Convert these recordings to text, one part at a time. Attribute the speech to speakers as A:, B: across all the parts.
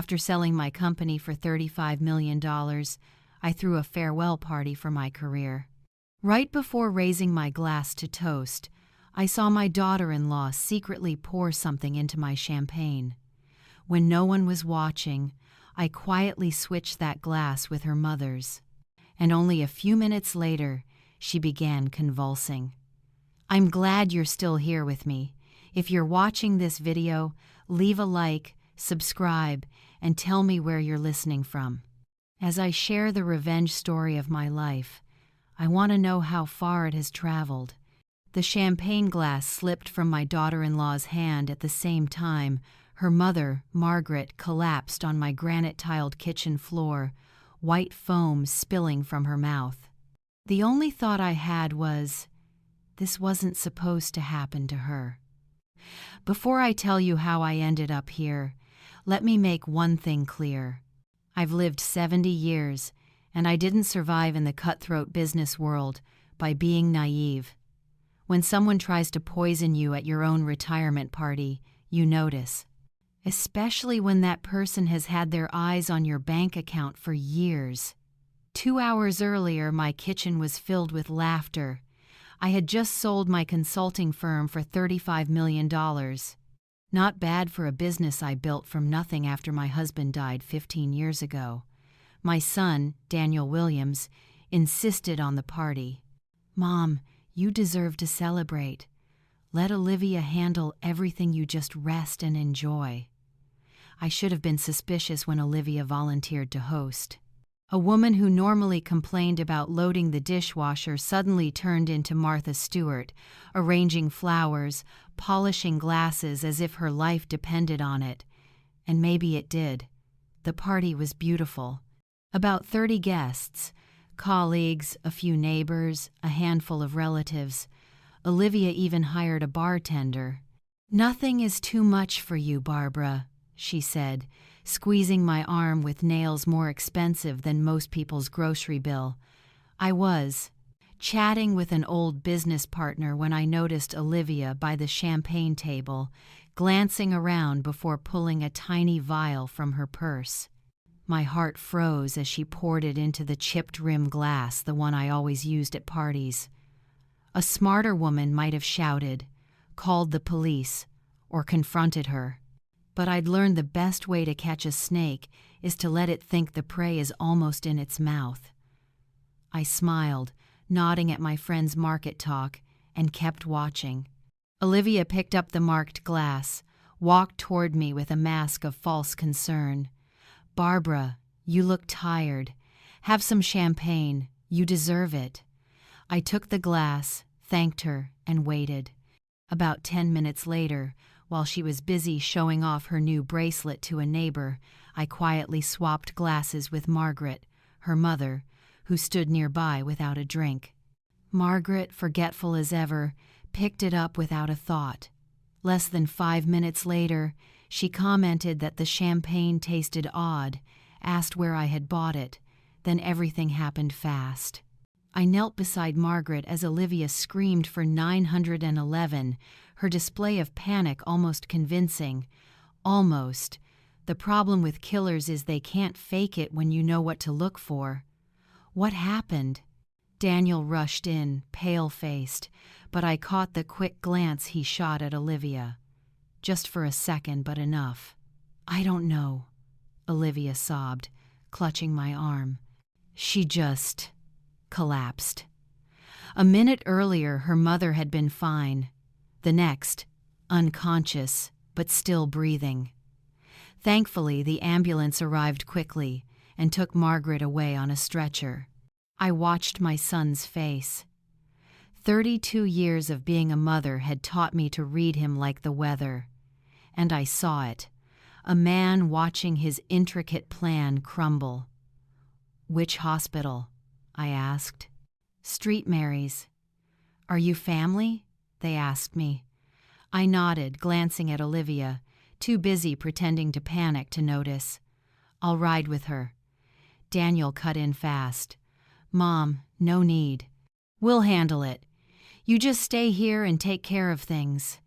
A: After selling my company for $35 million, I threw a farewell party for my career. Right before raising my glass to toast, I saw my daughter-in-law secretly pour something into my champagne. When no one was watching, I quietly switched that glass with her mother's. And only a few minutes later, she began convulsing. I'm glad you're still here with me. If you're watching this video, leave a like, subscribe, and tell me where you're listening from. As I share the revenge story of my life, I want to know how far it has traveled. The champagne glass slipped from my daughter-in-law's hand at the same time her mother, Margaret, collapsed on my granite-tiled kitchen floor, white foam spilling from her mouth. The only thought I had was, this wasn't supposed to happen to her. Before I tell you how I ended up here, let me make one thing clear. I've lived 70 years, and I didn't survive in the cutthroat business world by being naive. When someone tries to poison you at your own retirement party, you notice. Especially when that person has had their eyes on your bank account for years. 2 hours earlier, my kitchen was filled with laughter. I had just sold my consulting firm for $35 million. Not bad for a business I built from nothing after my husband died 15 years ago. My son, Daniel Williams, insisted on the party. Mom, you deserve to celebrate. Let Olivia handle everything, you just rest and enjoy. I should have been suspicious when Olivia volunteered to host. A woman who normally complained about loading the dishwasher suddenly turned into Martha Stewart, arranging flowers, polishing glasses as if her life depended on it. And maybe it did. The party was beautiful. About 30 guests, colleagues, a few neighbors, a handful of relatives. Olivia even hired a bartender. Nothing is too much for you, Barbara, she said, squeezing my arm with nails more expensive than most people's grocery bill. I was chatting with an old business partner when I noticed Olivia by the champagne table, glancing around before pulling a tiny vial from her purse. My heart froze as she poured it into the chipped rim glass, the one I always used at parties. A smarter woman might have shouted, called the police, or confronted her. But I'd learned the best way to catch a snake is to let it think the prey is almost in its mouth. I smiled, nodding at my friend's market talk, and kept watching. Olivia picked up the marked glass, walked toward me with a mask of false concern. Barbara, you look tired. Have some champagne. You deserve it. I took the glass, thanked her, and waited. About 10 minutes later, while she was busy showing off her new bracelet to a neighbor, I quietly swapped glasses with Margaret, her mother, who stood nearby without a drink. Margaret, forgetful as ever, picked it up without a thought. Less than 5 minutes later, she commented that the champagne tasted odd, asked where I had bought it, then everything happened fast. I knelt beside Margaret as Olivia screamed for 911, her display of panic almost convincing. Almost. The problem with killers is they can't fake it when you know what to look for. What happened? Daniel rushed in, pale-faced, but I caught the quick glance he shot at Olivia. Just for a second, but enough. I don't know, Olivia sobbed, clutching my arm. She just collapsed. A minute earlier, her mother had been fine. The next, unconscious, but still breathing. Thankfully, the ambulance arrived quickly and took Margaret away on a stretcher. I watched my son's face. 32 years of being a mother had taught me to read him like the weather. And I saw it, a man watching his intricate plan crumble. Which hospital? I asked. Street Mary's. Are you family? They asked me. I nodded, glancing at Olivia, too busy pretending to panic to notice. I'll ride with her. Daniel cut in fast. Mom, no need. We'll handle it. You just stay here and take care of things.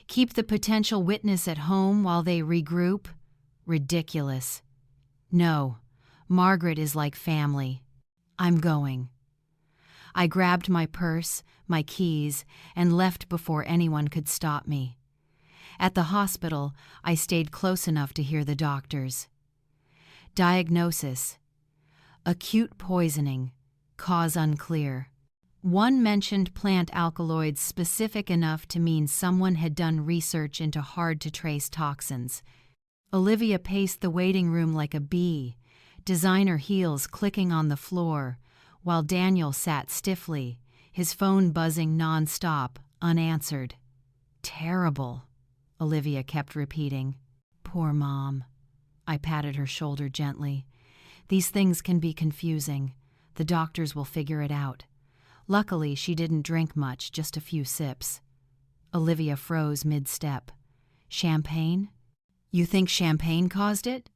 A: Keep the potential witness at home while they regroup. Ridiculous. No, Margaret is like family. I'm going. I grabbed my purse, my keys, and left before anyone could stop me. At the hospital, I stayed close enough to hear the doctors. Diagnosis: acute poisoning, cause unclear. One mentioned plant alkaloids specific enough to mean someone had done research into hard-to-trace toxins. Olivia paced the waiting room like a bee, designer heels clicking on the floor, while Daniel sat stiffly, his phone buzzing non-stop, unanswered. Terrible, Olivia kept repeating. Poor Mom. I patted her shoulder gently. These things can be confusing. The doctors will figure it out. Luckily, she didn't drink much, just a few sips. Olivia froze mid-step. Champagne? You think champagne caused it?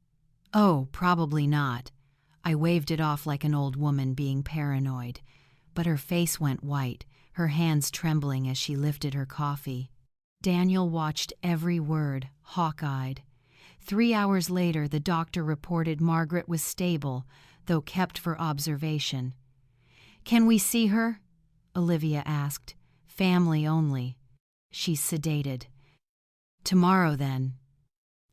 A: Oh, probably not. I waved it off like an old woman being paranoid. But her face went white, her hands trembling as she lifted her coffee. Daniel watched every word, hawk-eyed. 3 hours later, the doctor reported Margaret was stable, though kept for observation. Can we see her? Olivia asked. Family only. She's sedated. Tomorrow, then.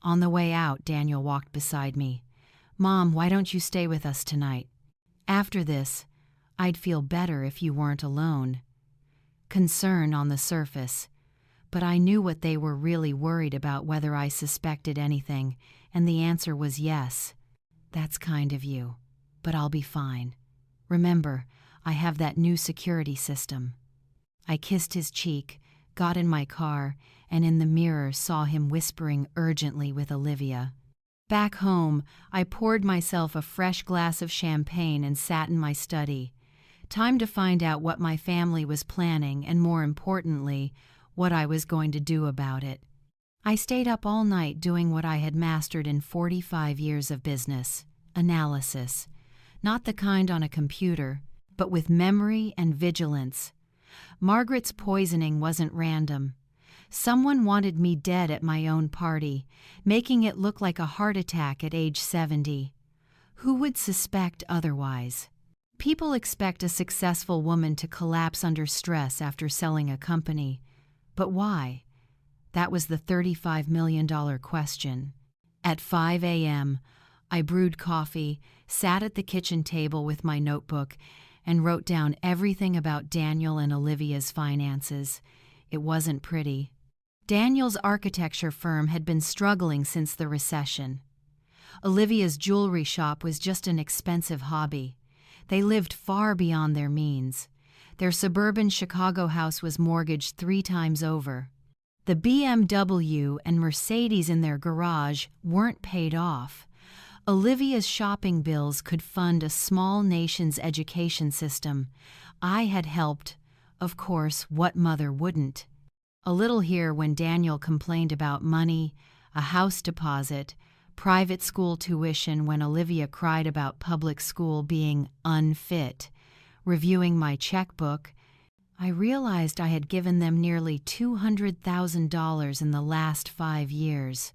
A: On the way out, Daniel walked beside me. Mom, why don't you stay with us tonight? After this, I'd feel better if you weren't alone. Concern on the surface. But I knew what they were really worried about, whether I suspected anything, and the answer was yes. That's kind of you, but I'll be fine. Remember, I have that new security system. I kissed his cheek, got in my car, and in the mirror saw him whispering urgently with Olivia. Back home, I poured myself a fresh glass of champagne and sat in my study. Time to find out what my family was planning and, more importantly, what I was going to do about it. I stayed up all night doing what I had mastered in 45 years of business: analysis. Not the kind on a computer, but with memory and vigilance. Margaret's poisoning wasn't random. Someone wanted me dead at my own party, making it look like a heart attack at age 70. Who would suspect otherwise? People expect a successful woman to collapse under stress after selling a company. But why? That was the $35 million question. At 5 a.m., I brewed coffee, sat at the kitchen table with my notebook, and wrote down everything about Daniel and Olivia's finances. It wasn't pretty. Daniel's architecture firm had been struggling since the recession. Olivia's jewelry shop was just an expensive hobby. They lived far beyond their means. Their suburban Chicago house was mortgaged 3 times over. The BMW and Mercedes in their garage weren't paid off. Olivia's shopping bills could fund a small nation's education system. I had helped. Of course, what mother wouldn't? A little here when Daniel complained about money, a house deposit, private school tuition when Olivia cried about public school being unfit. Reviewing my checkbook, I realized I had given them nearly $200,000 in the last 5 years.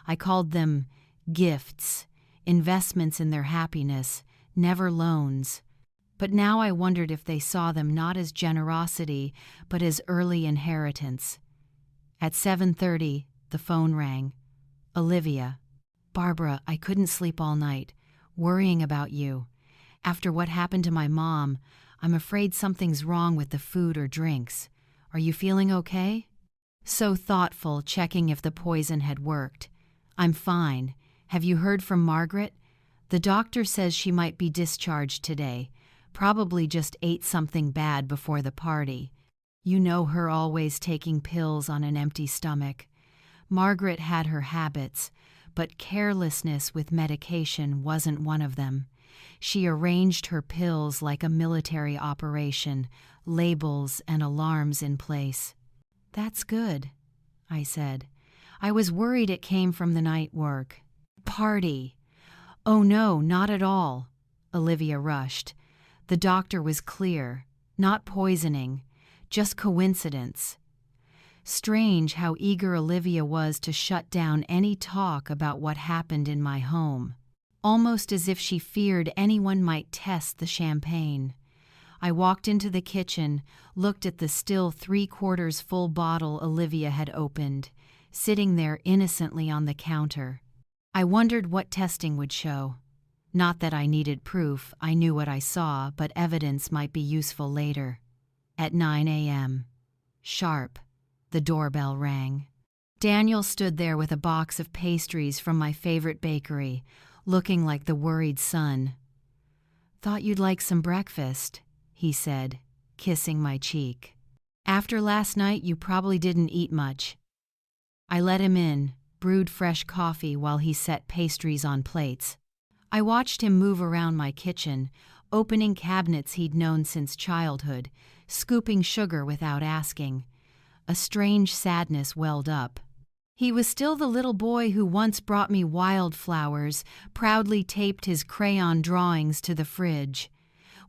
A: I called them gifts. Investments in their happiness, never loans. But now I wondered if they saw them not as generosity, but as early inheritance. At 7:30, the phone rang. Olivia. Barbara, I couldn't sleep all night, worrying about you. After what happened to my mom, I'm afraid something's wrong with the food or drinks. Are you feeling okay? So thoughtful, checking if the poison had worked. I'm fine. Have you heard from Margaret? The doctor says she might be discharged today. Probably just ate something bad before the party. You know her always taking pills on an empty stomach. Margaret had her habits, but carelessness with medication wasn't one of them. She arranged her pills like a military operation, labels and alarms in place. That's good, I said. I was worried it came from the night work. Party. Oh no, not at all. Olivia rushed. The doctor was clear. Not poisoning. Just coincidence. Strange how eager Olivia was to shut down any talk about what happened in my home, almost as if she feared anyone might test the champagne. I walked into the kitchen, looked at the still 3/4 full bottle Olivia had opened, sitting there innocently on the counter. I wondered what testing would show. Not that I needed proof, I knew what I saw, but evidence might be useful later. At 9 a.m. Sharp, the doorbell rang. Daniel stood there with a box of pastries from my favorite bakery, looking like the worried son. "Thought you'd like some breakfast," he said, kissing my cheek. "After last night, you probably didn't eat much." I let him in, brewed fresh coffee while he set pastries on plates. I watched him move around my kitchen, opening cabinets he'd known since childhood, scooping sugar without asking. A strange sadness welled up. He was still the little boy who once brought me wildflowers, proudly taped his crayon drawings to the fridge.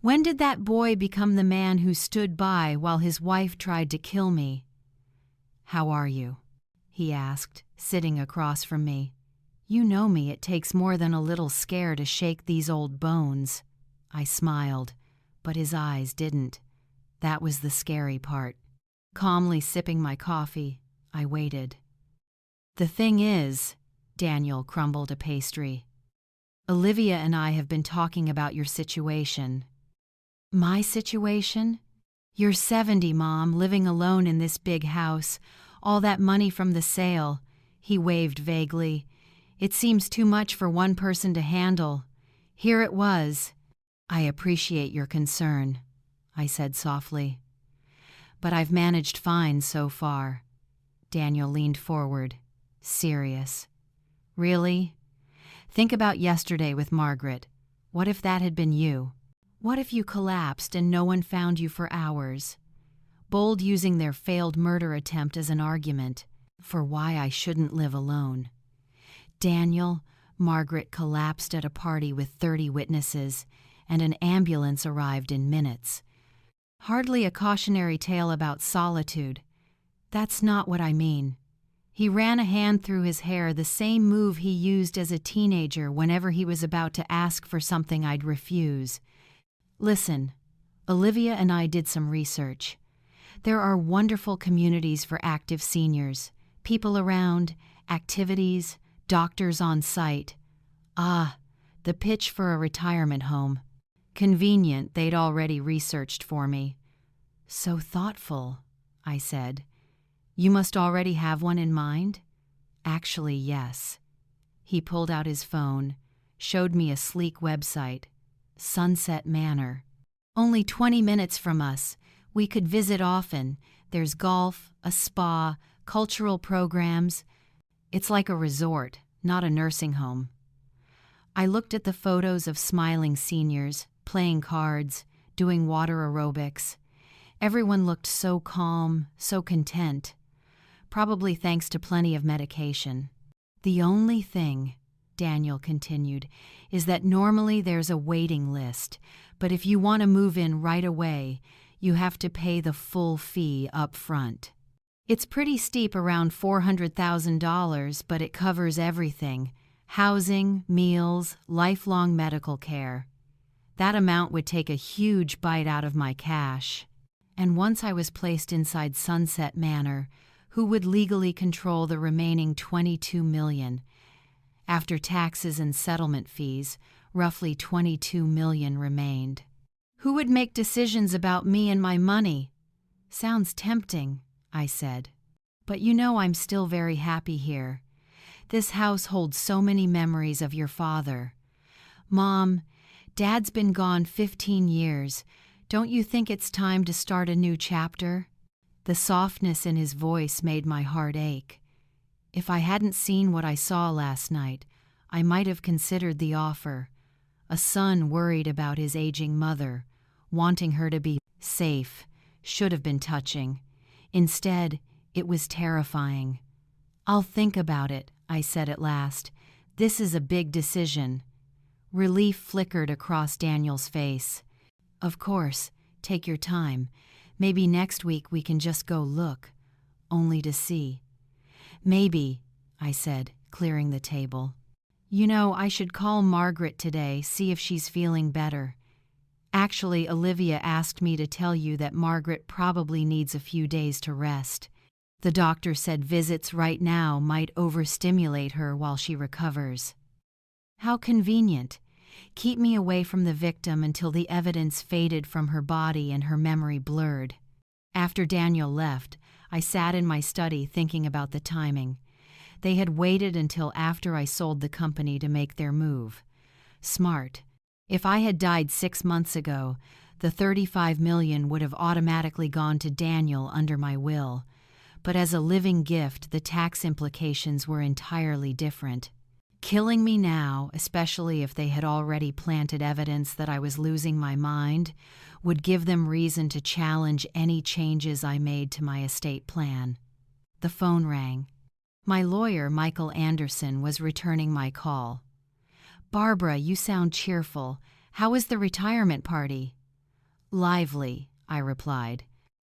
A: When did that boy become the man who stood by while his wife tried to kill me? "How are you?" he asked, sitting across from me. "You know me, it takes more than a little scare to shake these old bones." I smiled, but his eyes didn't. That was the scary part. Calmly sipping my coffee, I waited. "The thing is," Daniel crumbled a pastry, "Olivia and I have been talking about your situation." "My situation? You're 70, Mom, living alone in this big house, all that money from the sale." He waved vaguely. "It seems too much for one person to handle." Here it was. "I appreciate your concern," I said softly. "But I've managed fine so far." Daniel leaned forward, serious. "Really? Think about yesterday with Margaret. What if that had been you? What if you collapsed and no one found you for hours?" Bold using their failed murder attempt as an argument for why I shouldn't live alone. "Daniel, Margaret collapsed at a party with 30 witnesses, and an ambulance arrived in minutes. Hardly a cautionary tale about solitude. That's not what I mean." He ran a hand through his hair, the same move he used as a teenager whenever he was about to ask for something I'd refuse. "Listen, Olivia and I did some research. There are wonderful communities for active seniors, people around, activities, doctors on site. The pitch for a retirement home. Convenient, they'd already researched for me." "So thoughtful," I said. "You must already have one in mind?" "Actually, yes." He pulled out his phone, showed me a sleek website. Sunset Manor. "Only 20 minutes from us. We could visit often. There's golf, a spa, cultural programs. It's like a resort, not a nursing home." I looked at the photos of smiling seniors, playing cards, doing water aerobics. Everyone looked so calm, so content. Probably thanks to plenty of medication. "The only thing," Daniel continued, "is that normally there's a waiting list, but if you want to move in right away, you have to pay the full fee up front. It's pretty steep, around $400,000, but it covers everything: housing, meals, lifelong medical care. That amount would take a huge bite out of my cash. And once I was placed inside Sunset Manor, who would legally control the remaining $22 million? After taxes and settlement fees, roughly $22 million remained. Who would make decisions about me and my money? Sounds tempting, I said. But you know I'm still very happy here. This house holds so many memories of your father. Mom, Dad's been gone 15 years. Don't you think it's time to start a new chapter?" The softness in his voice made my heart ache. If I hadn't seen what I saw last night, I might have considered the offer. A son worried about his aging mother, wanting her to be safe, should have been touching. Instead, it was terrifying. "I'll think about it," I said at last. "This is a big decision." Relief flickered across Daniel's face. "Of course, take your time. Maybe next week we can just go look." only to see. Maybe, I said, clearing the table. You know, I should call Margaret today, see if she's feeling better. Actually, Olivia asked me to tell you that Margaret probably needs a few days to rest. The doctor said visits right now might overstimulate her while she recovers. How convenient. Keep me away from the victim until the evidence faded from her body and her memory blurred. After Daniel left, I sat in my study thinking about the timing. They had waited until after I sold the company to make their move. Smart. If I had died 6 months ago, the $35 million would have automatically gone to Daniel under my will. But as a living gift, the tax implications were entirely different. Killing me now, especially if they had already planted evidence that I was losing my mind, would give them reason to challenge any changes I made to my estate plan. The phone rang. My lawyer, Michael Anderson, was returning my call. Barbara, you sound cheerful. How is the retirement party? Lively, I replied.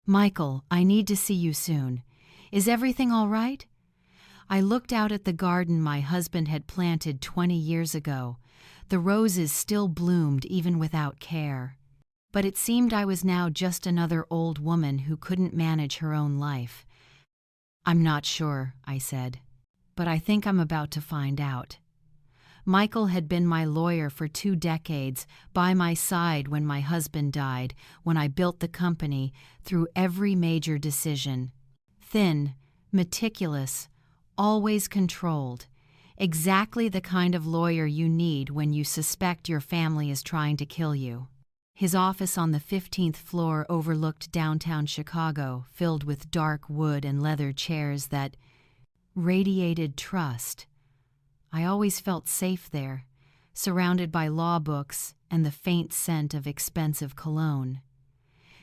A: Michael, I need to see you soon. Is everything all right? I looked out at the garden my husband had planted 20 years ago. The roses still bloomed even without care. But it seemed I was now just another old woman who couldn't manage her own life. I'm not sure, I said, but I think I'm about to find out. Michael had been my lawyer for 2 decades, by my side when my husband died, when I built the company, through every major decision. Thin, meticulous, always controlled. Exactly the kind of lawyer you need when you suspect your family is trying to kill you. His office on the 15th floor overlooked downtown Chicago, filled with dark wood and leather chairs that radiated trust. I always felt safe there, surrounded by law books and the faint scent of expensive cologne.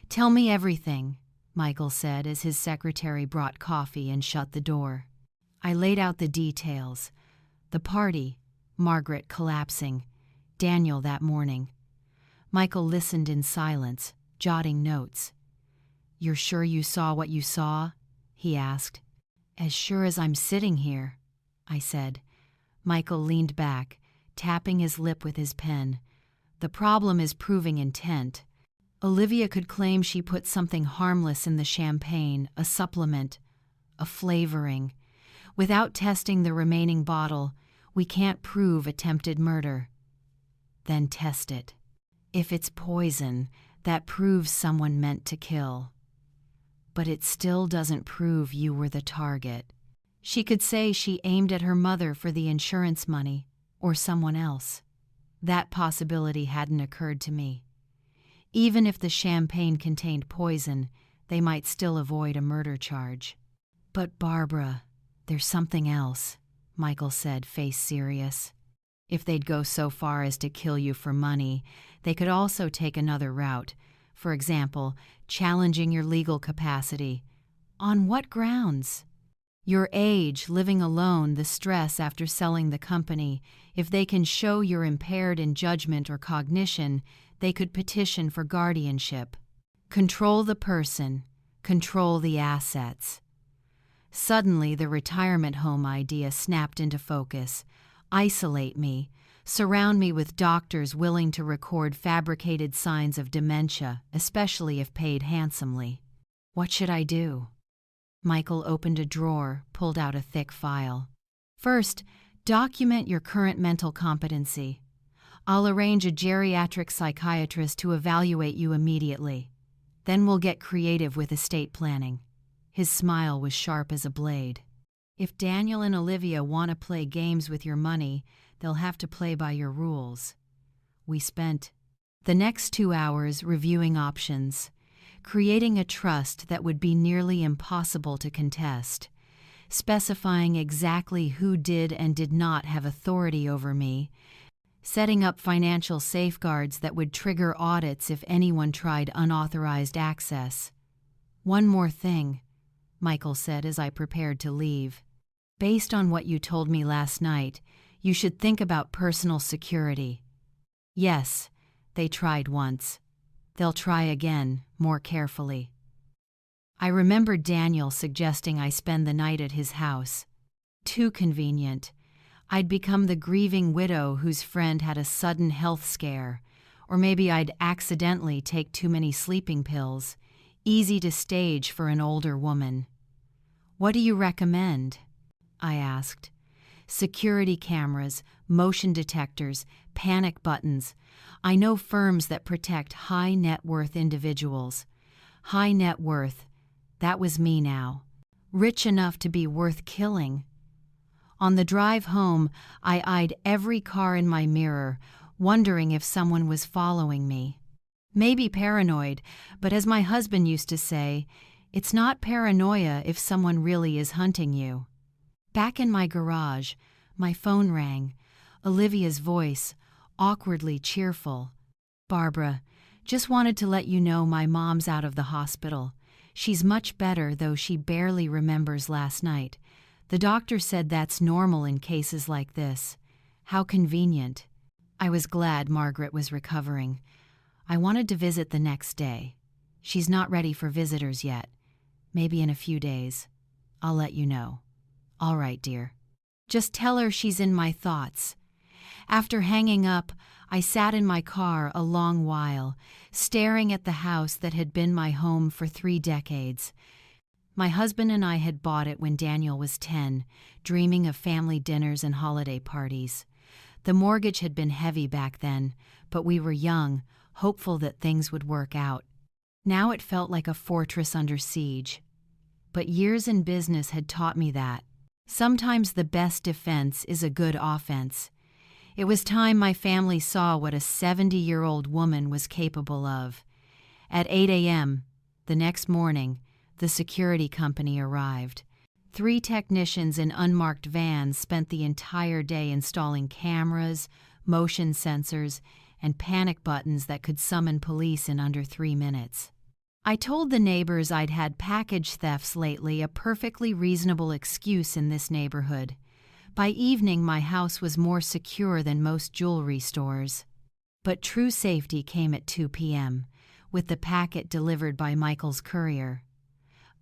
A: Tell me everything, Michael said as his secretary brought coffee and shut the door. I laid out the details. The party, Margaret collapsing, Daniel that morning. Michael listened in silence, jotting notes. You're sure you saw what you saw? He asked. As sure as I'm sitting here, I said. Michael leaned back, tapping his lip with his pen. The problem is proving intent. Olivia could claim she put something harmless in the champagne, a supplement, a flavoring. Without testing the remaining bottle, we can't prove attempted murder. Then test it. If it's poison, that proves someone meant to kill. But it still doesn't prove you were the target. She could say she aimed at her mother for the insurance money, or someone else. That possibility hadn't occurred to me. Even if the champagne contained poison, they might still avoid a murder charge. But Barbara, there's something else, Michael said, face serious. If they'd go so far as to kill you for money, they could also take another route. For example, challenging your legal capacity. On what grounds? Your age, living alone, the stress after selling the company. If they can show you're impaired in judgment or cognition, they could petition for guardianship. Control the person, control the assets. Suddenly, the retirement home idea snapped into focus. Isolate me, surround me with doctors willing to record fabricated signs of dementia, especially if paid handsomely. What should I do? Michael opened a drawer, pulled out a thick file. First, document your current mental competency. I'll arrange a geriatric psychiatrist to evaluate you immediately. Then we'll get creative with estate planning. His smile was sharp as a blade. If Daniel and Olivia want to play games with your money, they'll have to play by your rules. We spent the next 2 hours reviewing options, creating a trust that would be nearly impossible to contest, specifying exactly who did and did not have authority over me, setting up financial safeguards that would trigger audits if anyone tried unauthorized access. One more thing, Michael said as I prepared to leave. Based on what you told me last night, you should think about personal security. Yes, they tried once. They'll try again, more carefully. I remember Daniel suggesting I spend the night at his house. Too convenient. I'd become the grieving widow whose friend had a sudden health scare, or maybe I'd accidentally take too many sleeping pills, easy to stage for an older woman. "What do you recommend?" I asked. "Security cameras, motion detectors, panic buttons. I know firms that protect high net worth individuals." High net worth. That was me now. Rich enough to be worth killing. On the drive home, I eyed every car in my mirror, wondering if someone was following me. Maybe paranoid, but as my husband used to say, it's not paranoia if someone really is hunting you. Back in my garage, my phone rang. Olivia's voice, awkwardly cheerful. "Barbara, just wanted to let you know my mom's out of the hospital. She's much better, though she barely remembers last night. The doctor said that's normal in cases like this. How convenient." I was glad Margaret was recovering. I wanted to visit the next day. "She's not ready for visitors yet. Maybe in a few days. I'll let you know." "All right, dear. Just tell her she's in my thoughts." After hanging up, I sat in my car a long while, staring at the house that had been my home for 3 decades. My husband and I had bought it when Daniel was 10, dreaming of family dinners and holiday parties. The mortgage had been heavy back then, but we were young, hopeful that things would work out. Now it felt like a fortress under siege. But years in business had taught me that sometimes the best defense is a good offense. It was time my family saw what a 70-year-old woman was capable of. At 8 a.m. the next morning, the security company arrived. 3 technicians in unmarked vans spent the entire day installing cameras, motion sensors, and panic buttons that could summon police in under 3 minutes. I told the neighbors I'd had package thefts lately, a perfectly reasonable excuse in this neighborhood. By evening, my house was more secure than most jewelry stores. But true safety came at 2 p.m., with the packet delivered by Michael's courier.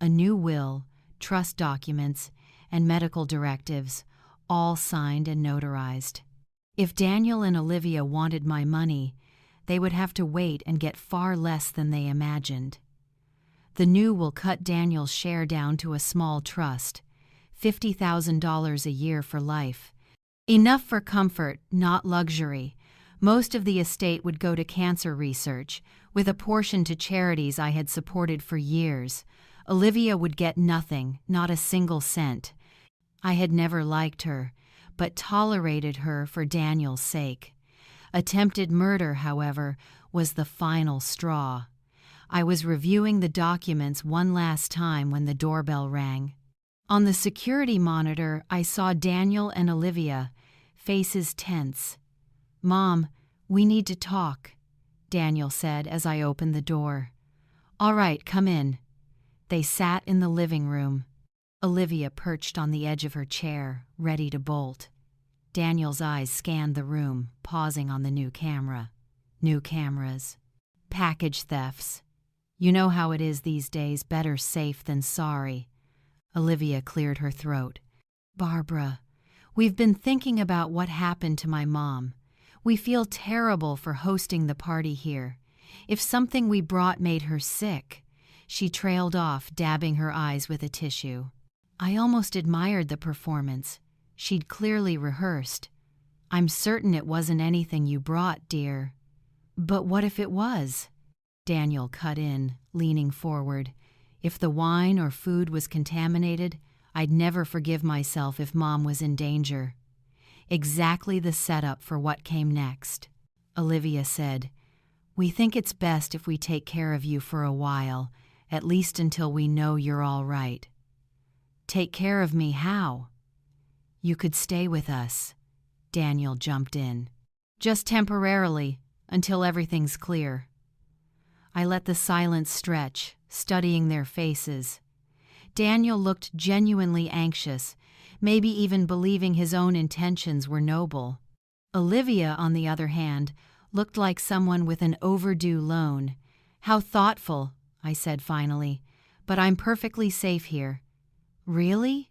A: A new will, trust documents, and medical directives, all signed and notarized. If Daniel and Olivia wanted my money, they would have to wait and get far less than they imagined. The new will cut Daniel's share down to a small trust, $50,000 a year for life. Enough for comfort, not luxury. Most of the estate would go to cancer research, with a portion to charities I had supported for years. Olivia would get nothing, not a single cent. I had never liked her, but tolerated her for Daniel's sake. Attempted murder, however, was the final straw. I was reviewing the documents one last time when the doorbell rang. On the security monitor, I saw Daniel and Olivia, faces tense. "Mom, we need to talk," Daniel said as I opened the door. "All right, come in." They sat in the living room. Olivia perched on the edge of her chair, ready to bolt. Daniel's eyes scanned the room, pausing on the new camera. New cameras. Package thefts. You know how it is these days, better safe than sorry. Olivia cleared her throat. "Barbara, we've been thinking about what happened to my mom. We feel terrible for hosting the party here. If something we brought made her sick." She trailed off, dabbing her eyes with a tissue. I almost admired the performance. She'd clearly rehearsed. "I'm certain it wasn't anything you brought, dear." "But what if it was?" Daniel cut in, leaning forward. "If the wine or food was contaminated, I'd never forgive myself if Mom was in danger." Exactly the setup for what came next. Olivia said, "We think it's best if we take care of you for a while, at least until we know you're all right." "Take care of me how?" "You could stay with us." Daniel jumped in. "Just temporarily, until everything's clear." I let the silence stretch, studying their faces. Daniel looked genuinely anxious, maybe even believing his own intentions were noble. Olivia, on the other hand, looked like someone with an overdue loan. "How thoughtful," I said finally, but I'm perfectly safe here." "Really?"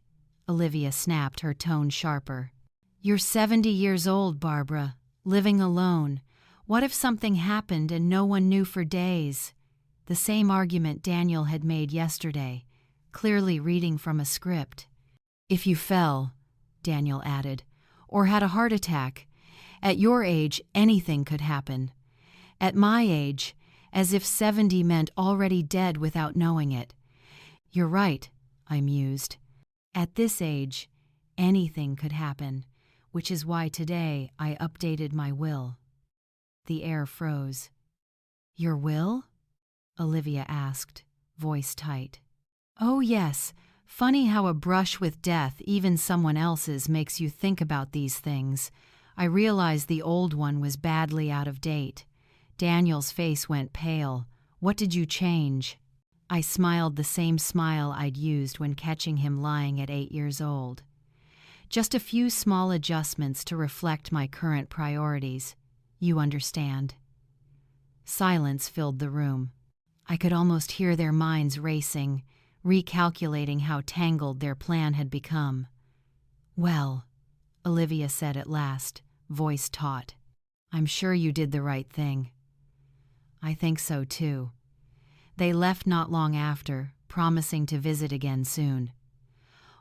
A: Olivia snapped, her tone sharper. "You're 70 years old, Barbara, living alone. What if something happened and no one knew for days?" The same argument Daniel had made yesterday, clearly reading from a script. "If you fell," Daniel added, "or had a heart attack. At your age, anything could happen. At my age, as if 70 meant already dead without knowing it." "You're right," I mused. "At this age, anything could happen, which is why today I updated my will." The air froze. "Your will?" Olivia asked, voice tight. "Oh yes, funny how a brush with death, even someone else's, makes you think about these things. I realized the old one was badly out of date." Daniel's face went pale. "What did you change?" I smiled the same smile I'd used when catching him lying at 8 years old. "Just a few small adjustments to reflect my current priorities. You understand." Silence filled the room. I could almost hear their minds racing, recalculating how tangled their plan had become. "Well," Olivia said at last, voice taut, "I'm sure you did the right thing." "I think so too." They left not long after, promising to visit again soon.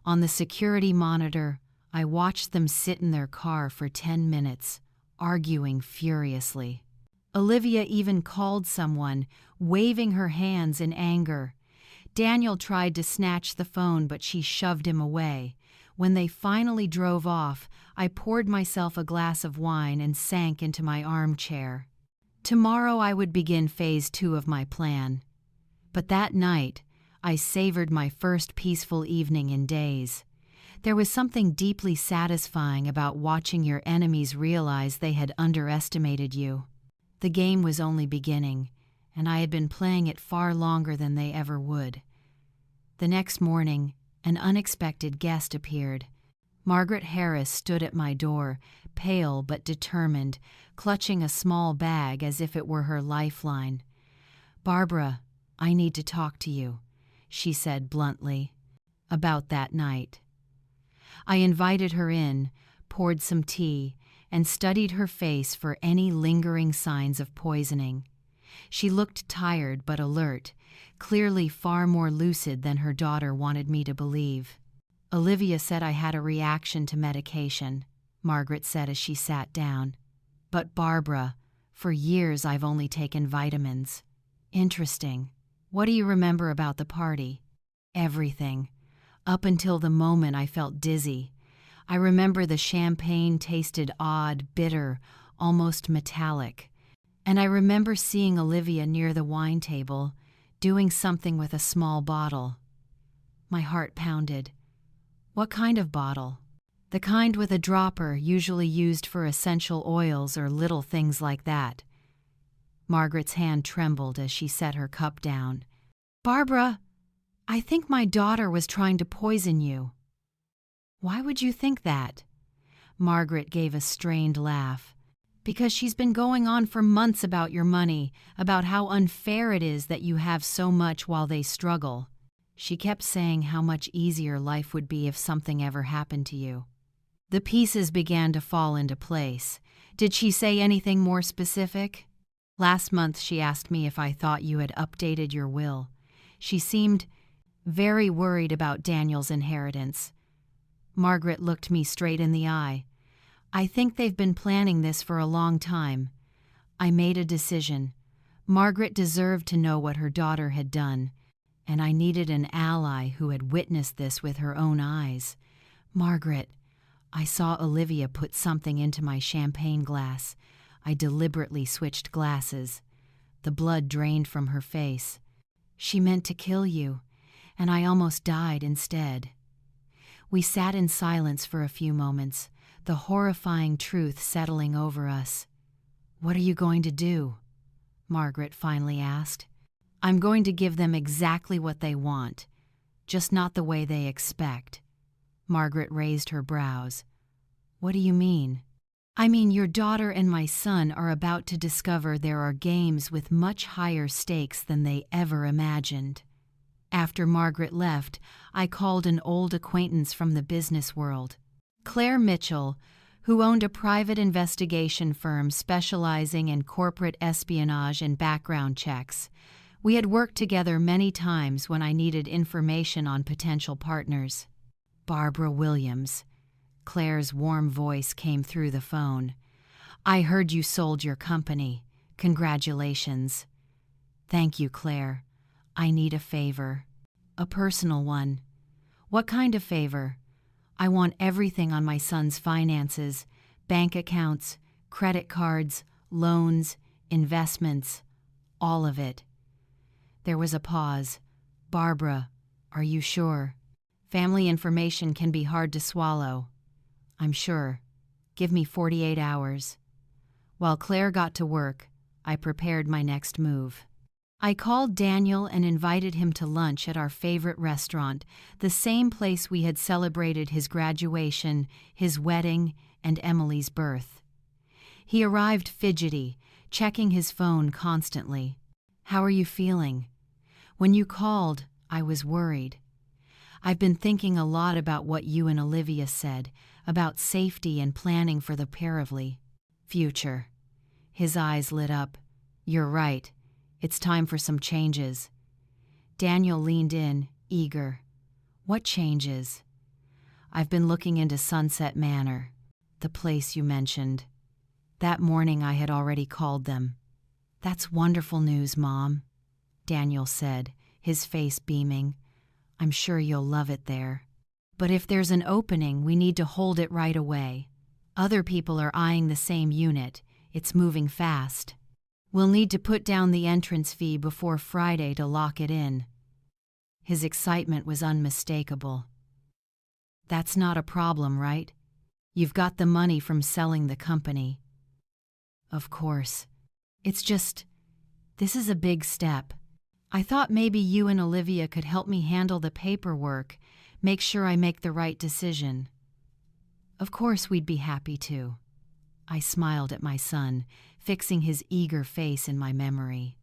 A: On the security monitor, I watched them sit in their car for 10 minutes, arguing furiously. Olivia even called someone, waving her hands in anger. Daniel tried to snatch the phone, but she shoved him away. When they finally drove off, I poured myself a glass of wine and sank into my armchair. Tomorrow I would begin phase 2 of my plan. But that night, I savored my first peaceful evening in days. There was something deeply satisfying about watching your enemies realize they had underestimated you. The game was only beginning, and I had been playing it far longer than they ever would. The next morning, an unexpected guest appeared. Margaret Harris stood at my door, pale but determined, clutching a small bag as if it were her lifeline. "Barbara, I need to talk to you," she said bluntly. "About that night." I invited her in, poured some tea, and studied her face for any lingering signs of poisoning. She looked tired but alert, clearly far more lucid than her daughter wanted me to believe. "Olivia said I had a reaction to medication," Margaret said as she sat down. "But Barbara, for years I've only taken vitamins." "Interesting. What do you remember about the party?" "Everything. Up until the moment I felt dizzy. I remember the champagne tasted odd, bitter, almost metallic. And I remember seeing Olivia near the wine table, doing something with a small bottle." My heart pounded. "What kind of bottle?" "The kind with a dropper, usually used for essential oils or little things like that." Margaret's hand trembled as she set her cup down. "Barbara, I think my daughter was trying to poison you." "Why would you think that?" Margaret gave a strained laugh. "Because she's been going on for months about your money, about how unfair it is that you have so much while they struggle. She kept saying how much easier life would be if something ever happened to you." The pieces began to fall into place. "Did she say anything more specific?" "Last month she asked me if I thought you had updated your will. She seemed very worried about Daniel's inheritance." Margaret looked me straight in the eye. "I think they've been planning this for a long time. I made a decision. Margaret deserved to know what her daughter had done, and I needed an ally who had witnessed this with her own eyes. Margaret, I saw Olivia put something into my champagne glass. I deliberately switched glasses. The blood drained from her face. She meant to kill you, and I almost died instead." We sat in silence for a few moments, the horrifying truth settling over us. "What are you going to do?" Margaret finally asked. "I'm going to give them exactly what they want, just not the way they expect." Margaret raised her brows. "What do you mean?" "I mean, your daughter and my son are about to discover there are games with much higher stakes than they ever imagined." After Margaret left, I called an old acquaintance from the business world, Claire Mitchell, who owned a private investigation firm specializing in corporate espionage and background checks. We had worked together many times when I needed information on potential partners. Barbara Williams. Claire's warm voice came through the phone. I heard you sold your company. Congratulations. Thank you, Claire. I need a favor. A personal one. What kind of favor? I want everything on my son's finances, bank accounts, credit cards, loans, investments, all of it. There was a pause. Barbara, are you sure? Family information can be hard to swallow. I'm sure. Give me 48 hours. While Claire got to work, I prepared my next move. I called Daniel and invited him to lunch at our favorite restaurant, the same place we had celebrated his graduation, his wedding, and Emily's birth. He arrived fidgety, checking his phone constantly. How are you feeling? When you called, I was worried. I've been thinking a lot about what you and Olivia said, about safety and planning for the pairly future. His eyes lit up. You're right. It's time for some changes. Daniel leaned in, eager. What changes? I've been looking into Sunset Manor, the place you mentioned. That morning I had already called them. That's wonderful news, Mom, Daniel said, his face beaming. I'm sure you'll love it there. But if there's an opening, we need to hold it right away. Other people are eyeing the same unit. It's moving fast. We'll need to put down the entrance fee before Friday to lock it in. His excitement was unmistakable. That's not a problem, right? You've got the money from selling the company. Of course. It's just, this is a big step. I thought maybe you and Olivia could help me handle the paperwork, make sure I make the right decision. Of course we'd be happy to. I smiled at my son, fixing his eager face in my memory.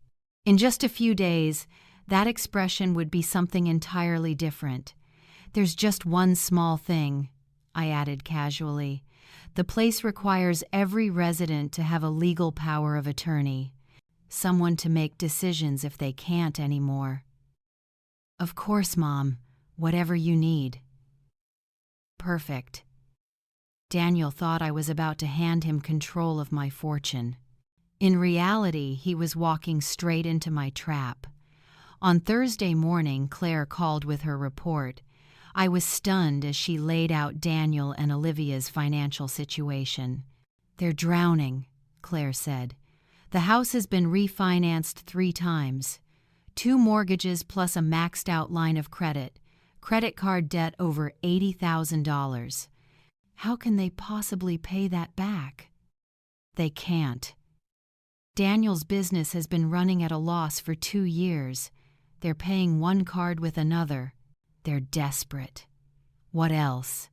A: In just a few days, that expression would be something entirely different. There's just one small thing, I added casually. The place requires every resident to have a legal power of attorney, someone to make decisions if they can't anymore. Of course, Mom, whatever you need. Perfect. Daniel thought I was about to hand him control of my fortune. In reality, he was walking straight into my trap. On Thursday morning, Claire called with her report. I was stunned as she laid out Daniel and Olivia's financial situation. They're drowning, Claire said. The house has been refinanced 3 times. 2 mortgages plus a maxed-out line of credit. Credit card debt over $80,000. How can they possibly pay that back? They can't. Daniel's business has been running at a loss for 2 years. They're paying one card with another. They're desperate. What else?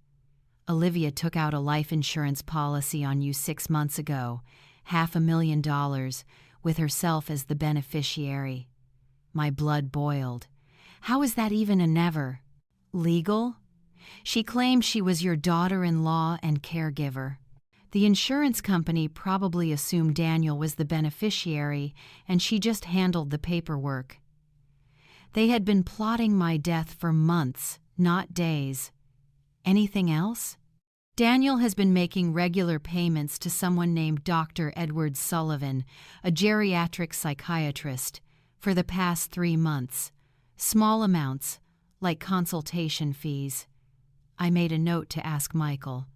A: Olivia took out a life insurance policy on you 6 months ago, $500,000, with herself as the beneficiary. My blood boiled. How is that even a never? Legal? She claimed she was your daughter-in-law and caregiver. The insurance company probably assumed Daniel was the beneficiary, and she just handled the paperwork. They had been plotting my death for months, not days. Anything else? Daniel has been making regular payments to someone named Dr. Edward Sullivan, a geriatric psychiatrist, for the past 3 months. Small amounts, like consultation fees. I made a note to ask Michael.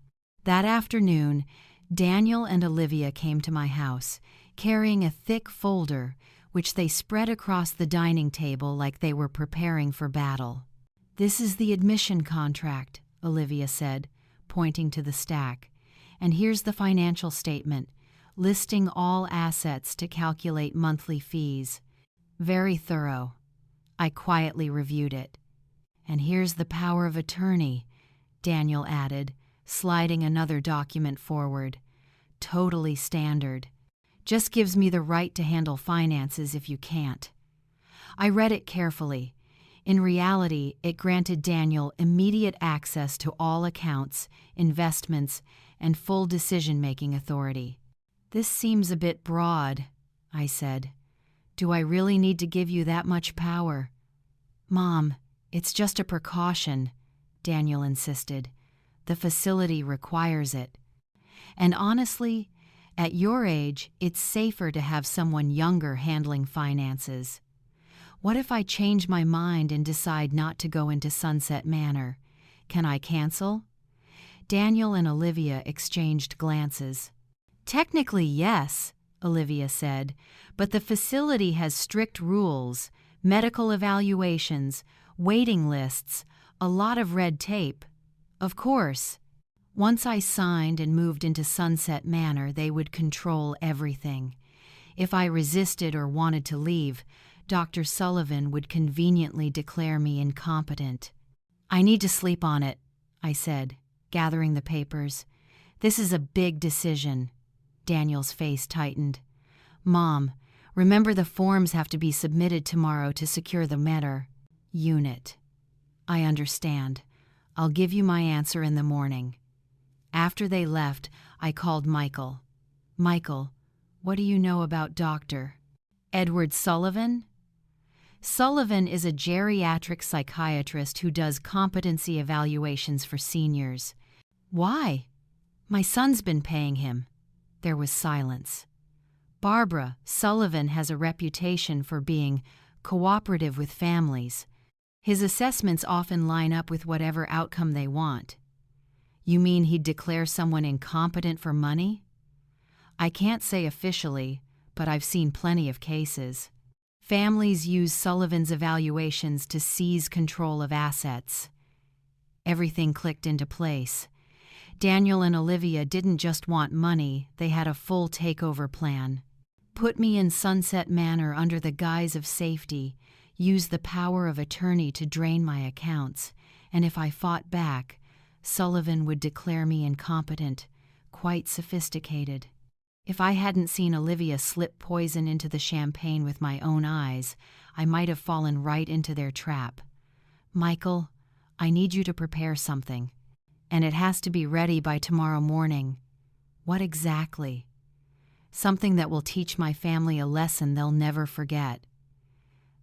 A: That afternoon, Daniel and Olivia came to my house, carrying a thick folder, which they spread across the dining table like they were preparing for battle. This is the admission contract, Olivia said, pointing to the stack. And here's the financial statement, listing all assets to calculate monthly fees. Very thorough. I quietly reviewed it. And here's the power of attorney, Daniel added, sliding another document forward. Totally standard. Just gives me the right to handle finances if you can't. I read it carefully. In reality, it granted Daniel immediate access to all accounts, investments, and full decision-making authority. "This seems a bit broad," I said. "Do I really need to give you that much power?" "Mom, it's just a precaution," Daniel insisted. "The facility requires it. And honestly, at your age, it's safer to have someone younger handling finances. What if I change my mind and decide not to go into Sunset Manor? Can I cancel?" Daniel and Olivia exchanged glances. "Technically, yes," Olivia said, "but the facility has strict rules, medical evaluations, waiting lists, a lot of red tape. Of course. Once I signed and moved into Sunset Manor, they would control everything. If I resisted or wanted to leave, Dr. Sullivan would conveniently declare me incompetent." "I need to sleep on it," I said, gathering the papers. "This is a big decision." Daniel's face tightened. "Mom, remember the forms have to be submitted tomorrow to secure the Manor unit." "I understand. I'll give you my answer in the morning." After they left, I called Michael. "Michael, what do you know about Dr. Edward Sullivan?" "Sullivan is a geriatric psychiatrist who does competency evaluations for seniors." "Why?" "My son's been paying him." There was silence. "Barbara, Sullivan has a reputation for being cooperative with families. His assessments often line up with whatever outcome they want." "You mean he'd declare someone incompetent for money?" "I can't say officially, but I've seen plenty of cases. Families use Sullivan's evaluations to seize control of assets." Everything clicked into place. Daniel and Olivia didn't just want money, they had a full takeover plan. Put me in Sunset Manor under the guise of safety, use the power of attorney to drain my accounts, and if I fought back, Sullivan would declare me incompetent, quite sophisticated. If I hadn't seen Olivia slip poison into the champagne with my own eyes, I might have fallen right into their trap. "Michael, I need you to prepare something, and it has to be ready by tomorrow morning." "What exactly?" "Something that will teach my family a lesson they'll never forget."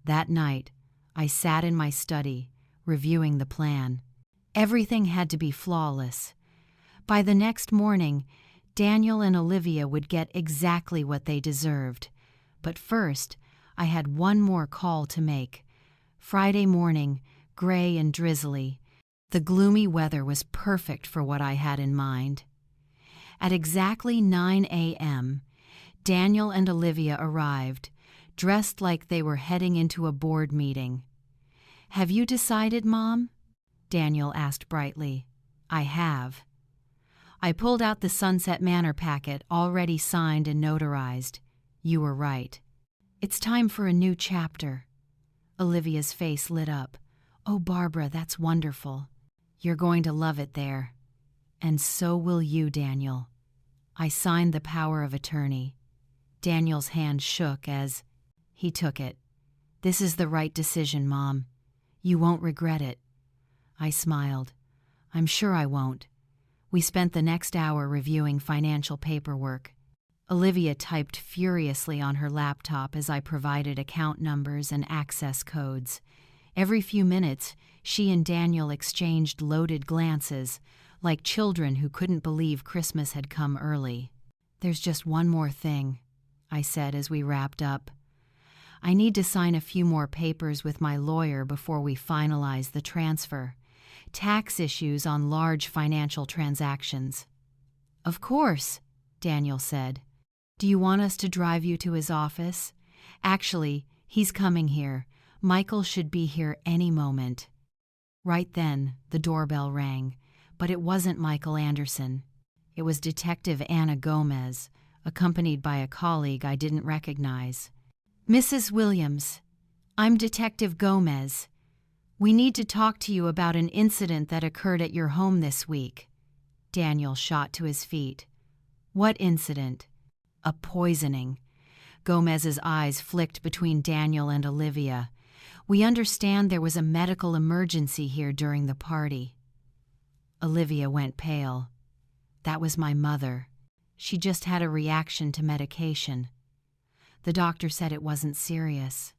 A: That night, I sat in my study, reviewing the plan. Everything had to be flawless. By the next morning, Daniel and Olivia would get exactly what they deserved. But first, I had one more call to make. Friday morning, gray and drizzly. The gloomy weather was perfect for what I had in mind. At exactly 9 a.m., Daniel and Olivia arrived, dressed like they were heading into a board meeting. "Have you decided, Mom?" Daniel asked brightly. "I have." I pulled out the Sunset Manor packet, already signed and notarized. "You were right. It's time for a new chapter." Olivia's face lit up. "Oh, Barbara, that's wonderful. You're going to love it there. And so will you, Daniel." I signed the power of attorney. Daniel's hand shook as he took it. "This is the right decision, Mom. You won't regret it." I smiled. "I'm sure I won't." We spent the next hour reviewing financial paperwork. Olivia typed furiously on her laptop as I provided account numbers and access codes. Every few minutes, she and Daniel exchanged loaded glances, like children who couldn't believe Christmas had come early. "There's just one more thing," I said as we wrapped up. "I need to sign a few more papers with my lawyer before we finalize the transfer. Tax issues on large financial transactions." "Of course," Daniel said. "Do you want us to drive you to his office?" "Actually, he's coming here. Michael should be here any moment." Right then, the doorbell rang, but it wasn't Michael Anderson. It was Detective Anna Gomez, accompanied by a colleague I didn't recognize. "Mrs. Williams, I'm Detective Gomez. We need to talk to you about an incident that occurred at your home this week." Daniel shot to his feet. "What incident?" "A poisoning." Gomez's eyes flicked between Daniel and Olivia. We understand there was a medical emergency here during the party. Olivia went pale. That was my mother. She just had a reaction to medication. The doctor said it wasn't serious.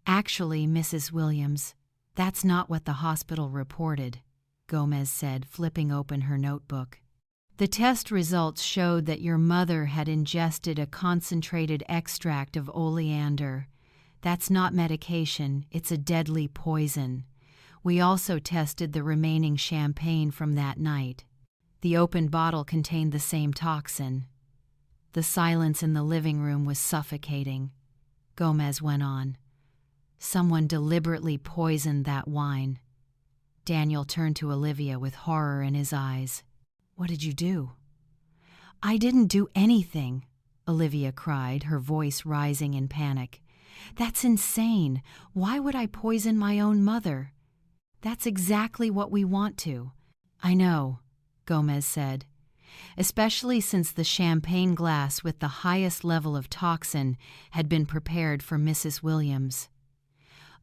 A: Actually, Mrs. Williams, that's not what the hospital reported, Gomez said, flipping open her notebook. The test results showed that your mother had ingested a concentrated extract of oleander. That's not medication, it's a deadly poison. We also tested the remaining champagne from that night. The open bottle contained the same toxin. The silence in the living room was suffocating. Gomez went on. Someone deliberately poisoned that wine. Daniel turned to Olivia with horror in his eyes. What did you do? I didn't do anything, Olivia cried, her voice rising in panic. That's insane. Why would I poison my own mother? That's exactly what we want to. I know, Gomez said, especially since the champagne glass with the highest level of toxin had been prepared for Mrs. Williams.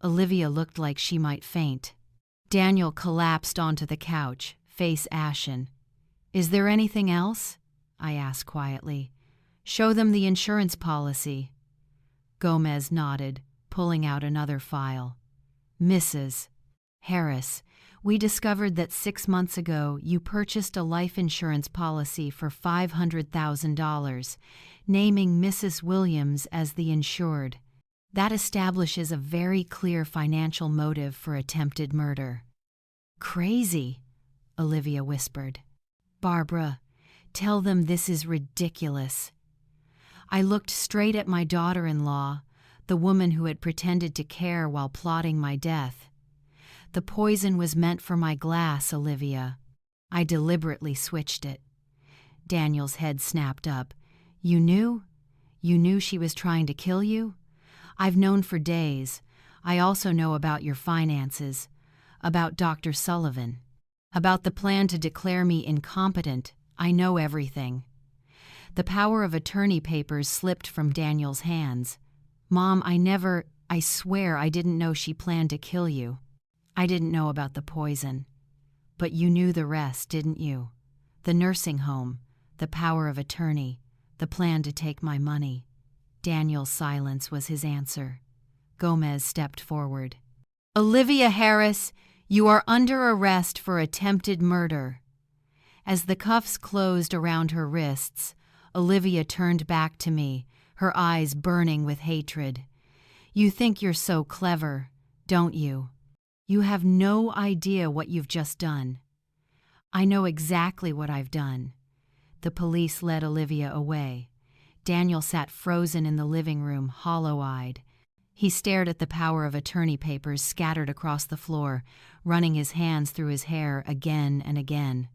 A: Olivia looked like she might faint. Daniel collapsed onto the couch, face ashen. Is there anything else? I asked quietly. Show them the insurance policy. Gomez nodded, pulling out another file. Mrs. Harris, we discovered that 6 months ago you purchased a life insurance policy for $500,000, naming Mrs. Williams as the insured. That establishes a very clear financial motive for attempted murder. Crazy, Olivia whispered. Barbara, tell them this is ridiculous. I looked straight at my daughter-in-law, the woman who had pretended to care while plotting my death. The poison was meant for my glass, Olivia. I deliberately switched it. Daniel's head snapped up. You knew? You knew she was trying to kill you? I've known for days. I also know about your finances, about Dr. Sullivan, about the plan to declare me incompetent. I know everything. The power of attorney papers slipped from Daniel's hands. Mom, I swear I didn't know she planned to kill you. I didn't know about the poison. But you knew the rest, didn't you? The nursing home, the power of attorney, the plan to take my money. Daniel's silence was his answer. Gomez stepped forward. Olivia Harris, you are under arrest for attempted murder. As the cuffs closed around her wrists, Olivia turned back to me, her eyes burning with hatred. You think you're so clever, don't you? You have no idea what you've just done. I know exactly what I've done. The police led Olivia away. Daniel sat frozen in the living room, hollow-eyed. He stared at the power of attorney papers scattered across the floor, running his hands through his hair again and again.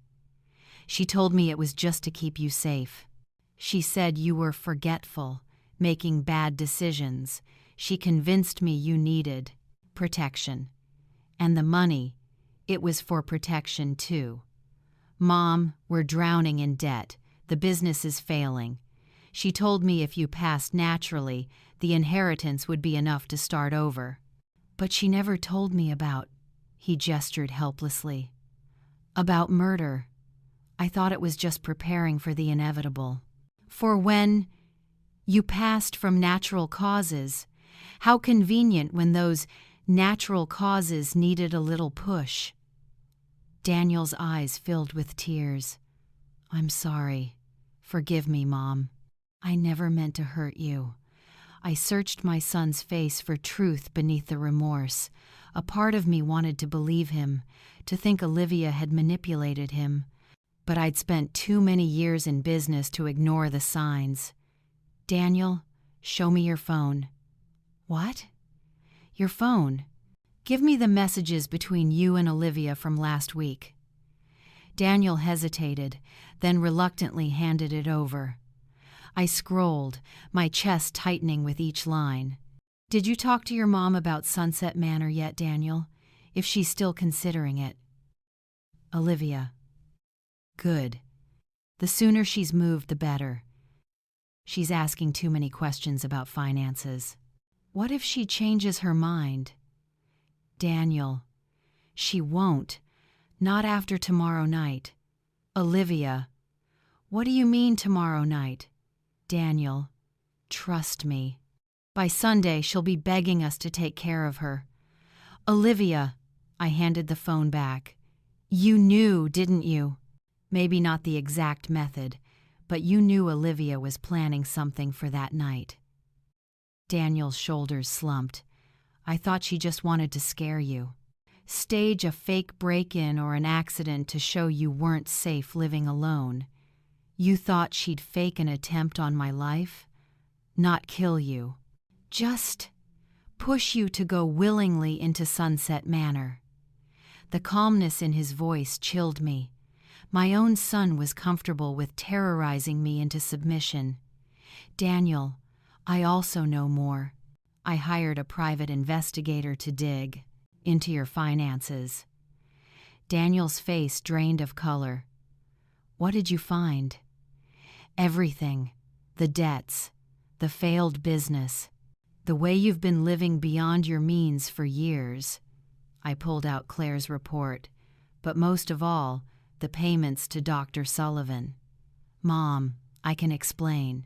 A: She told me it was just to keep you safe. She said you were forgetful, making bad decisions. She convinced me you needed protection. And the money, it was for protection too. Mom, we're drowning in debt. The business is failing. She told me if you passed naturally, the inheritance would be enough to start over. But she never told me about, he gestured helplessly, about murder. I thought it was just preparing for the inevitable. For when you passed from natural causes, how convenient when those natural causes needed a little push. Daniel's eyes filled with tears. I'm sorry. Forgive me, Mom. I never meant to hurt you. I searched my son's face for truth beneath the remorse. A part of me wanted to believe him, to think Olivia had manipulated him. But I'd spent too many years in business to ignore the signs. Daniel, show me your phone. What? Your phone. Give me the messages between you and Olivia from last week. Daniel hesitated, then reluctantly handed it over. I scrolled, my chest tightening with each line. Did you talk to your mom about Sunset Manor yet, Daniel? If she's still considering it. Olivia. Good. The sooner she's moved, the better. She's asking too many questions about finances. What if she changes her mind? Daniel, she won't. Not after tomorrow night. Olivia, what do you mean tomorrow night? Daniel, trust me. By Sunday, she'll be begging us to take care of her. Olivia, I handed the phone back. You knew, didn't you? Maybe not the exact method, but you knew Olivia was planning something for that night. Daniel's shoulders slumped. I thought she just wanted to scare you. Stage a fake break-in or an accident to show you weren't safe living alone. You thought she'd fake an attempt on my life? Not kill you. Just push you to go willingly into Sunset Manor. The calmness in his voice chilled me. My own son was comfortable with terrorizing me into submission. Daniel, I also know more. I hired a private investigator to dig into your finances. Daniel's face drained of color. What did you find? Everything. The debts, the failed business, the way you've been living beyond your means for years. I pulled out Claire's report, but most of all, the payments to Dr. Sullivan. Mom, I can explain.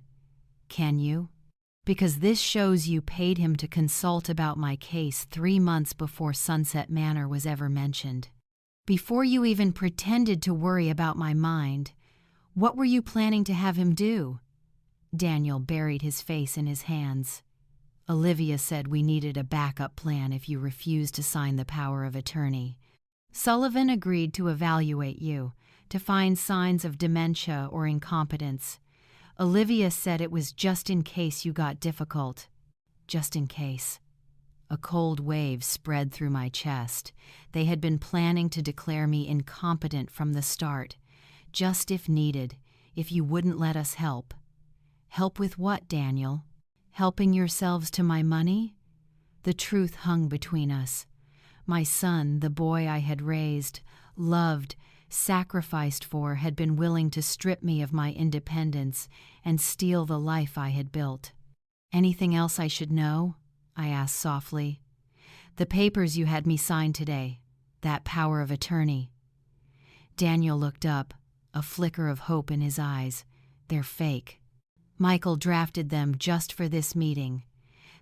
A: Can you? Because this shows you paid him to consult about my case 3 months before Sunset Manor was ever mentioned. Before you even pretended to worry about my mind, what were you planning to have him do? Daniel buried his face in his hands. Olivia said we needed a backup plan if you refused to sign the power of attorney. Sullivan agreed to evaluate you, to find signs of dementia or incompetence. Olivia said it was just in case you got difficult. Just in case. A cold wave spread through my chest. They had been planning to declare me incompetent from the start. Just if needed, if you wouldn't let us help. Help with what, Daniel? Helping yourselves to my money? The truth hung between us. My son, the boy I had raised, loved, sacrificed for, had been willing to strip me of my independence and steal the life I had built. Anything else I should know? I asked softly. The papers you had me sign today, that power of attorney. Daniel looked up, a flicker of hope in his eyes. They're fake. Michael drafted them just for this meeting.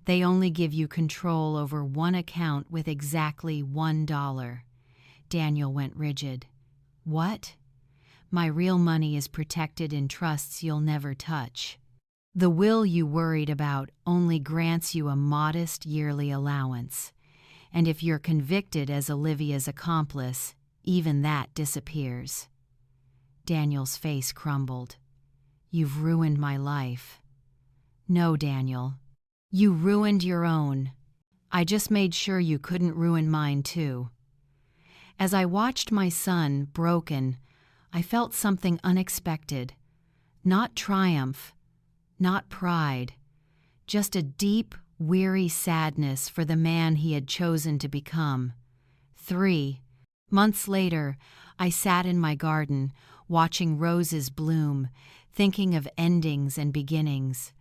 A: They only give you control over one account with exactly $1. Daniel went rigid. What? My real money is protected in trusts you'll never touch. The will you worried about only grants you a modest yearly allowance. And if you're convicted as Olivia's accomplice, even that disappears. Daniel's face crumbled. You've ruined my life. No, Daniel. You ruined your own. I just made sure you couldn't ruin mine too. As I watched my son, broken, I felt something unexpected. Not triumph, not pride, just a deep, weary sadness for the man he had chosen to become. 3 months later, I sat in my garden, watching roses bloom, thinking of endings and beginnings.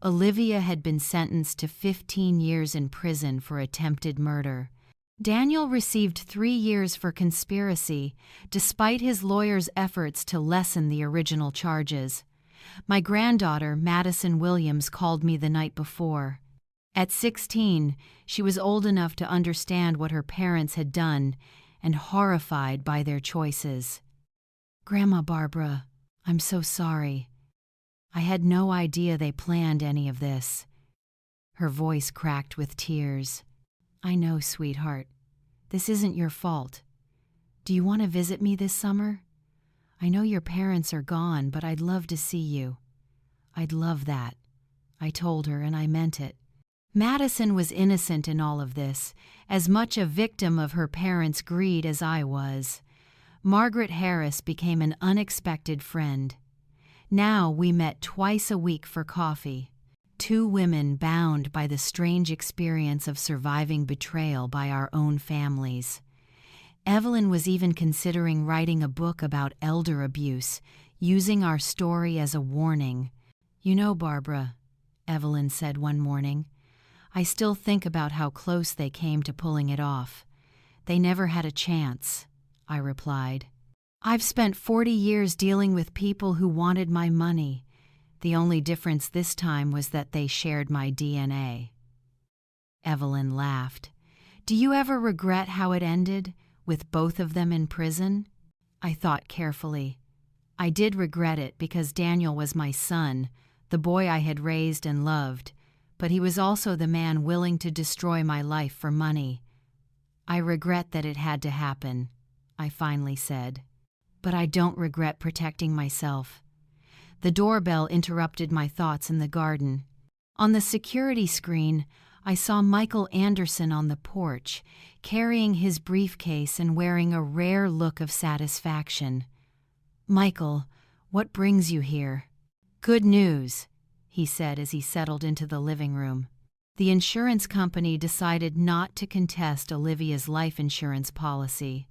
A: Olivia had been sentenced to 15 years in prison for attempted murder. Daniel received 3 years for conspiracy, despite his lawyer's efforts to lessen the original charges. My granddaughter, Madison Williams, called me the night before. At 16, she was old enough to understand what her parents had done and horrified by their choices. Grandma Barbara, I'm so sorry. I had no idea they planned any of this. Her voice cracked with tears. I know, sweetheart. This isn't your fault. Do you want to visit me this summer? I know your parents are gone, but I'd love to see you. I'd love that. I told her, and I meant it. Madison was innocent in all of this, as much a victim of her parents' greed as I was. Margaret Harris became an unexpected friend. Now we met twice a week for coffee. 2 women bound by the strange experience of surviving betrayal by our own families. Evelyn was even considering writing a book about elder abuse, using our story as a warning. You know, Barbara, Evelyn said one morning, I still think about how close they came to pulling it off. They never had a chance, I replied. I've spent 40 years dealing with people who wanted my money. The only difference this time was that they shared my DNA. Evelyn laughed. Do you ever regret how it ended, with both of them in prison? I thought carefully. I did regret it because Daniel was my son, the boy I had raised and loved, but he was also the man willing to destroy my life for money. I regret that it had to happen, I finally said. But I don't regret protecting myself. The doorbell interrupted my thoughts in the garden. On the security screen, I saw Michael Anderson on the porch, carrying his briefcase and wearing a rare look of satisfaction. Michael, what brings you here? Good news, he said as he settled into the living room. The insurance company decided not to contest Olivia's life insurance policy.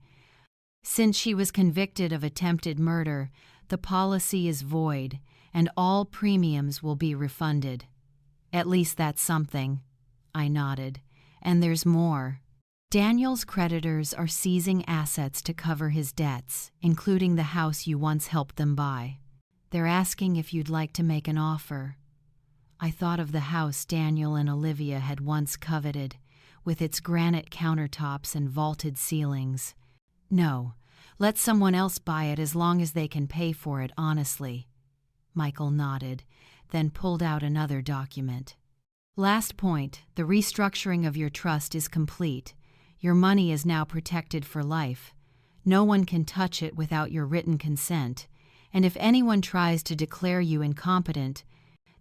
A: Since she was convicted of attempted murder, the policy is void, and all premiums will be refunded. At least that's something, I nodded. And there's more. Daniel's creditors are seizing assets to cover his debts, including the house you once helped them buy. They're asking if you'd like to make an offer. I thought of the house Daniel and Olivia had once coveted, with its granite countertops and vaulted ceilings. No, let someone else buy it as long as they can pay for it honestly. Michael nodded, then pulled out another document. Last point, the restructuring of your trust is complete. Your money is now protected for life. No one can touch it without your written consent, and if anyone tries to declare you incompetent,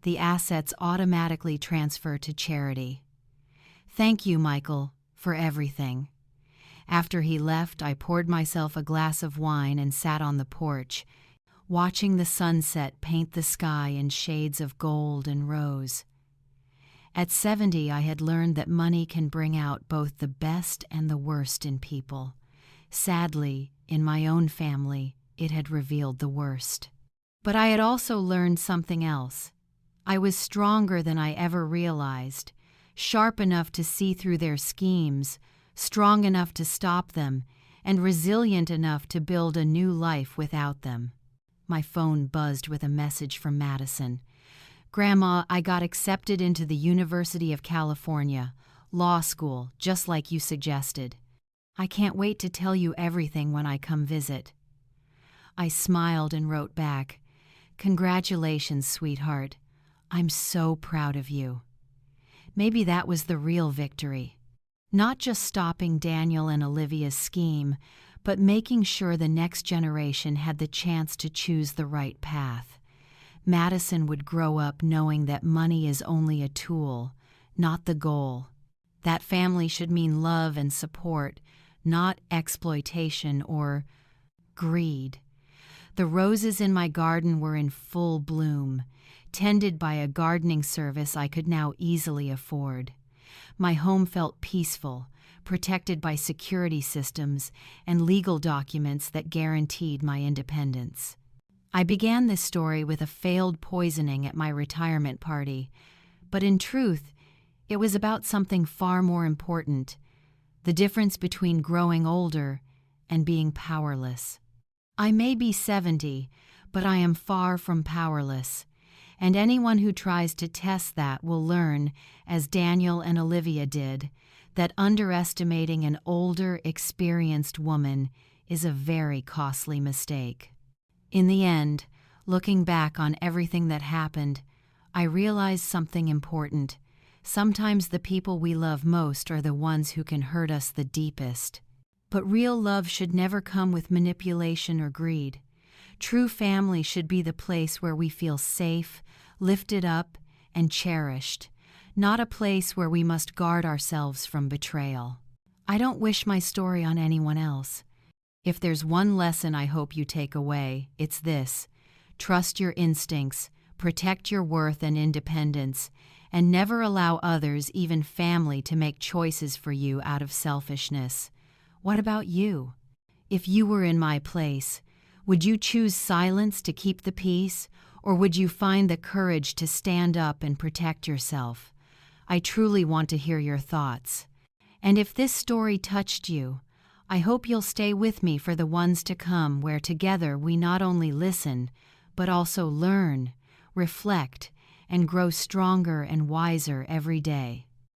A: the assets automatically transfer to charity. Thank you, Michael, for everything. After he left, I poured myself a glass of wine and sat on the porch, watching the sunset paint the sky in shades of gold and rose. At 70, I had learned that money can bring out both the best and the worst in people. Sadly, in my own family, it had revealed the worst. But I had also learned something else. I was stronger than I ever realized, sharp enough to see through their schemes, strong enough to stop them, and resilient enough to build a new life without them. My phone buzzed with a message from Madison. Grandma, I got accepted into the University of California, law school, just like you suggested. I can't wait to tell you everything when I come visit. I smiled and wrote back, Congratulations, sweetheart. I'm so proud of you. Maybe that was the real victory. Not just stopping Daniel and Olivia's scheme, but making sure the next generation had the chance to choose the right path. Madison would grow up knowing that money is only a tool, not the goal. That family should mean love and support, not exploitation or greed. The roses in my garden were in full bloom, tended by a gardening service I could now easily afford. My home felt peaceful, protected by security systems and legal documents that guaranteed my independence. I began this story with a failed poisoning at my retirement party, but in truth, it was about something far more important, the difference between growing older and being powerless. I may be 70, but I am far from powerless, and anyone who tries to test that will learn, as Daniel and Olivia did, that underestimating an older, experienced woman is a very costly mistake. In the end, looking back on everything that happened, I realized something important. Sometimes the people we love most are the ones who can hurt us the deepest. But real love should never come with manipulation or greed. True family should be the place where we feel safe, lifted up, and cherished, not a place where we must guard ourselves from betrayal. I don't wish my story on anyone else. If there's one lesson I hope you take away, it's this: trust your instincts, protect your worth and independence, and never allow others, even family, to make choices for you out of selfishness. What about you? If you were in my place, would you choose silence to keep the peace, or would you find the courage to stand up and protect yourself? I truly want to hear your thoughts. And if this story touched you, I hope you'll stay with me for the ones to come, where together we not only listen, but also learn, reflect, and grow stronger and wiser every day.